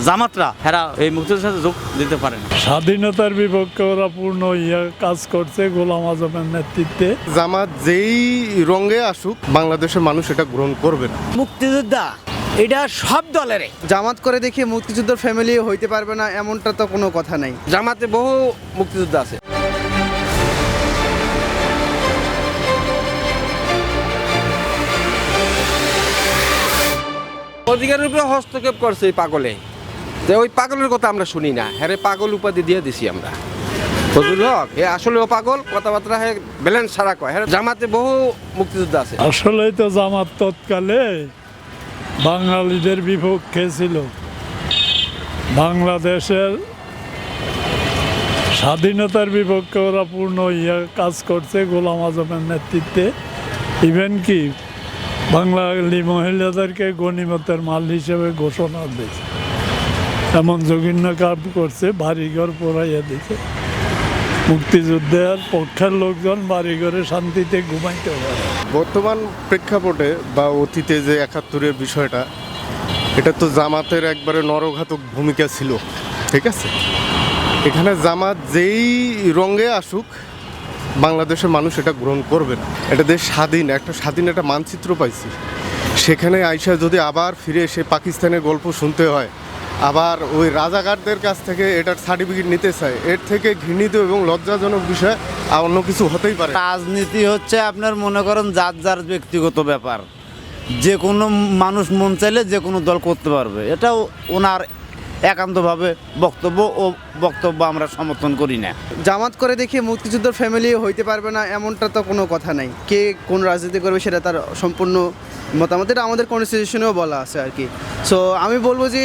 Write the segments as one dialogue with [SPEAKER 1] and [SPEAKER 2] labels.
[SPEAKER 1] জামাতরা এরা এই মুক্তিযুদ্ধের সাথে যোগ দিতে পারে না।
[SPEAKER 2] স্বাধীনতার বিপক্ষে ওরা পূর্ণ কাজ করছে গোলাম আজমের নেতৃত্বে।
[SPEAKER 3] জামাত যেই রঙে আসুক বাংলাদেশের মানুষ এটা গ্রহণ করবে না।
[SPEAKER 4] মুক্তিযোদ্ধা এটা সব দলের
[SPEAKER 5] জামাত করে দেখে মুক্তিযুদ্ধের ফ্যামিলি হইতে পারবে না এমনটা তো কোনো কথা নাই।
[SPEAKER 4] জামাতে বহু মুক্তিযোদ্ধা আছে। অধিকারের উপরে হস্তক্ষেপ করছে এই পাগলে, যে ওই পাগলের কথা আমরা শুনি না, হ্যাঁ পাগল উপাধি দিয়ে দিছি আমরা। ফজলুল হক এ আসলেও পাগল, কথাবার্তা হ্যাঁ ব্যালেন্স ছাড়া কয়। হ্যাঁ জামাতে বহু মুক্তিযোদ্ধা আছে।
[SPEAKER 2] আসলেই তো জামাত তৎকালে বাঙালিদের বিপক্ষে ছিল। বাংলাদেশের স্বাধীনতার বিপক্ষে ওরা পূর্ণ কাজ করছে গোলাম আজমের নেতৃত্বে। ইভেন কি বাঙালি মহিলাদেরকে গণিমতের মাল হিসেবে ঘোষণা দিয়েছে, এমন জঘন্য কাজ করছে, বাড়িঘর পোড়াইয়া দিয়েছে। মুক্তিযুদ্ধের পক্ষের লোকজন বাড়িঘরে শান্তিতে ঘুমাইতে পারে।
[SPEAKER 3] বর্তমান প্রেক্ষাপটে বা অতীতে যে ৭১-এর বিষয়টা, এটা তো জামাতের একবারে নরঘাতক ভূমিকা ছিল, ঠিক আছে। এখানে জামাত যেই রঙে আসুক বাংলাদেশের মানুষ এটা গ্রহণ করবে না। এটা দেশ স্বাধীন, একটা মানচিত্র পাইছি। সেখানে আইসা যদি আবার ফিরে এসে পাকিস্তানের গল্প শুনতে হয়, আবার ওই রাজাকারদের কাছ থেকে এটার সার্টিফিকেট নিতে চায়, এর থেকে ঘৃণিত এবং লজ্জাজনক বিষয় আর অন্য কিছু হতেই পারে।
[SPEAKER 4] রাজনীতি হচ্ছে আপনার মনে করেন যার যার ব্যক্তিগত ব্যাপার, যে কোনো মানুষ মন চাইলে যে কোনো দল করতে পারবে, এটাও ওনার একান্তভাবে বক্তব্য আমরা সমর্থন করি না।
[SPEAKER 5] জামাত করে দেখে মুক্তিযুদ্ধের ফ্যামিলি হইতে পারবে না এমনটা তো কোনো কথা নাই। কে কোন রাজনীতি করবে সেটা তার সম্পূর্ণ মতামত, এটা আমাদের কনস্টিটিউশনেও বলা আছে আর কি। সো আমি বলবো যে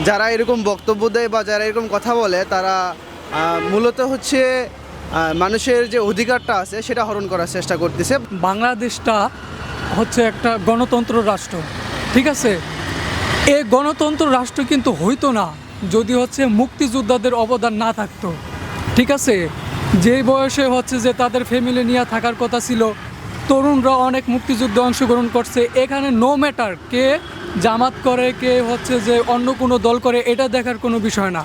[SPEAKER 5] যারা এরকম বক্তব্য দেয় বা যারা এরকম কথা বলে তারা মূলত হচ্ছে মানুষের যে অধিকারটা আছে সেটা হরণ করার চেষ্টা করতেছে।
[SPEAKER 6] বাংলাদেশটা হচ্ছে একটা গণতন্ত্র রাষ্ট্র, ঠিক আছে। এই গণতন্ত্র রাষ্ট্র কিন্তু হইতো না যদি হচ্ছে মুক্তিযোদ্ধাদের অবদান না থাকতো, ঠিক আছে। যে বয়সে হচ্ছে যে তাদের ফ্যামিলি নিয়ে থাকার কথা ছিল, তরুণরা অনেক মুক্তিযুদ্ধে অংশগ্রহণ করছে। এখানে নো ম্যাটার কে জামাত করে, কে হচ্ছে যে অন্য কোনো দল করে, এটা দেখার কোনো বিষয় না।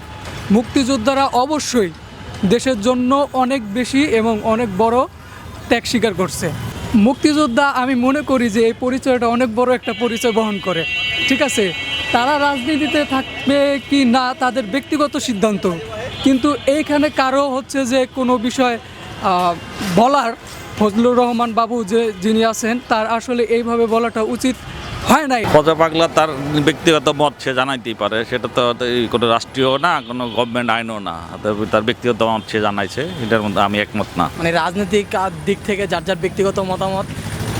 [SPEAKER 6] মুক্তিযোদ্ধারা অবশ্যই দেশের জন্য অনেক বেশি এবং অনেক বড় ত্যাগ স্বীকার করছে। মুক্তিযোদ্ধা আমি মনে করি যে এই পরিচয়টা অনেক বড় একটা পরিচয় বহন করে, ঠিক আছে। তারা রাজনীতিতে থাকবে কি না তাদের ব্যক্তিগত সিদ্ধান্ত, কিন্তু এইখানে কারো হচ্ছে যে কোনো বিষয় বলার, ফজলুর রহমান বাবু যিনি আছেন তার আসলে এইভাবে বলাটা উচিত হয় নাই।
[SPEAKER 1] পজা পাগলা তার ব্যক্তিগত মত সে জানাইতেই পারে, সেটা তো কোনো রাষ্ট্রীয় না, কোনো গভর্নমেন্ট আইনও না, তার ব্যক্তিগত মত সে জানাইছে, এটার মধ্যে আমি একমত না।
[SPEAKER 6] মানে রাজনৈতিক দিক থেকে যার যার ব্যক্তিগত মতামত,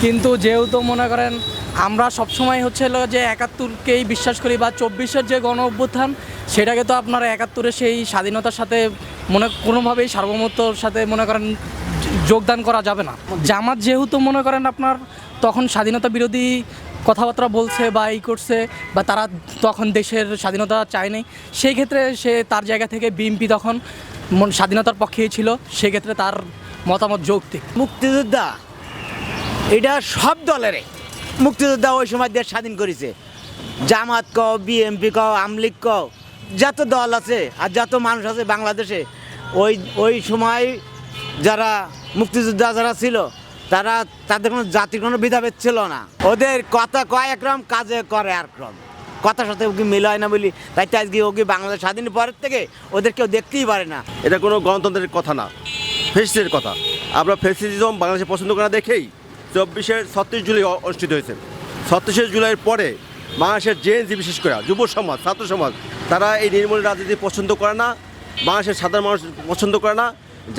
[SPEAKER 6] কিন্তু যেহেতু মনে করেন আমরা সবসময় হচ্ছে যে ৭১-কেই বিশ্বাস করি, বা ২৪-এর যে গণ অভ্যুত্থান সেটাকে তো আপনার ৭১-এর সেই স্বাধীনতার সাথে কোনোভাবেই সার্বভৌমত্বর সাথে মনে করেন যোগদান করা যাবে না। জামাত যেহেতু মনে করেন আপনার তখন স্বাধীনতা বিরোধী কথাবার্তা বলছে বা এই করছে, বা তারা তখন দেশের স্বাধীনতা চায়নি, সেই ক্ষেত্রে সে তার জায়গা থেকে বিএনপি তখন স্বাধীনতার পক্ষেই ছিল, সেক্ষেত্রে তার মতামত যৌক্তিক।
[SPEAKER 4] মুক্তিযোদ্ধা এটা সব দলের মুক্তিযোদ্ধা ওই সময় দেশ স্বাধীন করেছে। জামাত কও, বিএনপি কও, আমলিগ কও, যত দল আছে আর যত মানুষ আছে বাংলাদেশে, ওই সময় যারা মুক্তিযোদ্ধা যারা ছিল তারা তাদের কোনো জাতির কোনো ভেদাভেদ ছিল না। ওদের কথা কয় একরকম, কাজে করে একরকম, কথার সাথে ওকে মিল হয় না বলি তাই তো আজকে ওকে বাংলাদেশ স্বাধীনের পরের থেকে ওদের কেউ দেখতেই পারে না।
[SPEAKER 7] এটা কোনো গণতন্ত্রের কথা না, ফ্যাসিস্টের কথা। আমরা ফ্যাসিজম বাংলাদেশে পছন্দ করা দেখেই ২৪-এর ৩৬ জুলাই অনুষ্ঠিত হয়েছে। ৩৬ জুলাইয়ের পরে বাংলাদেশের জেএনজি, বিশেষ করে যুব সমাজ, ছাত্র সমাজ, তারা এই নির্মূল রাজনীতি পছন্দ করে না, বাংলাদেশের সাধারণ মানুষ পছন্দ করে না।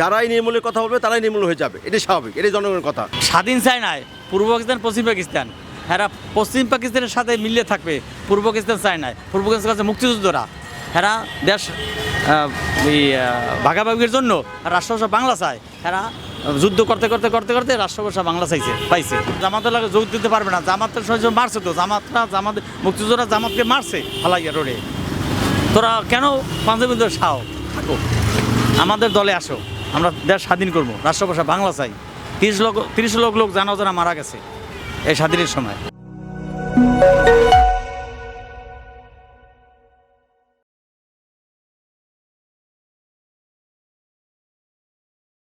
[SPEAKER 7] যারা এই নির্মূলের কথা বলবে তারাই নির্মূল হয়ে যাবে, এটাই স্বাভাবিক, এটাই জনগণের কথা।
[SPEAKER 1] স্বাধীন চায় নাই পূর্ব পাকিস্তান, পশ্চিম পাকিস্তান, এরা পশ্চিম পাকিস্তানের সাথে মিলিয়ে থাকবে। পূর্ব পাকিস্তান চায় নাই, পূর্ব পাকিস্তান কাছে মুক্তিযুদ্ধরা, এরা দেশ ভাগাভাগির জন্য রাষ্ট্রভাষা বাংলা চায়। এরা যুদ্ধ করতে করতে করতে করতে রাষ্ট্রভাষা বাংলা পাইছে। জামাতের লাগে যোগ দিতে পারবে না, জামাতের সঙ্গে মারছে তো, জামাত মুক্তিযোদ্ধারা জামাতকে মারছে ফালাইয়া রোডে। তোরা কেন পাঞ্জাবি ধরে খাও, থাকো, আমাদের দলে আসো, আমরা দেশ স্বাধীন করবো, রাষ্ট্রভাষা বাংলা চাই। ৩০ লক্ষ লোক জানা মারা গেছে এই স্বাধীনের সময়।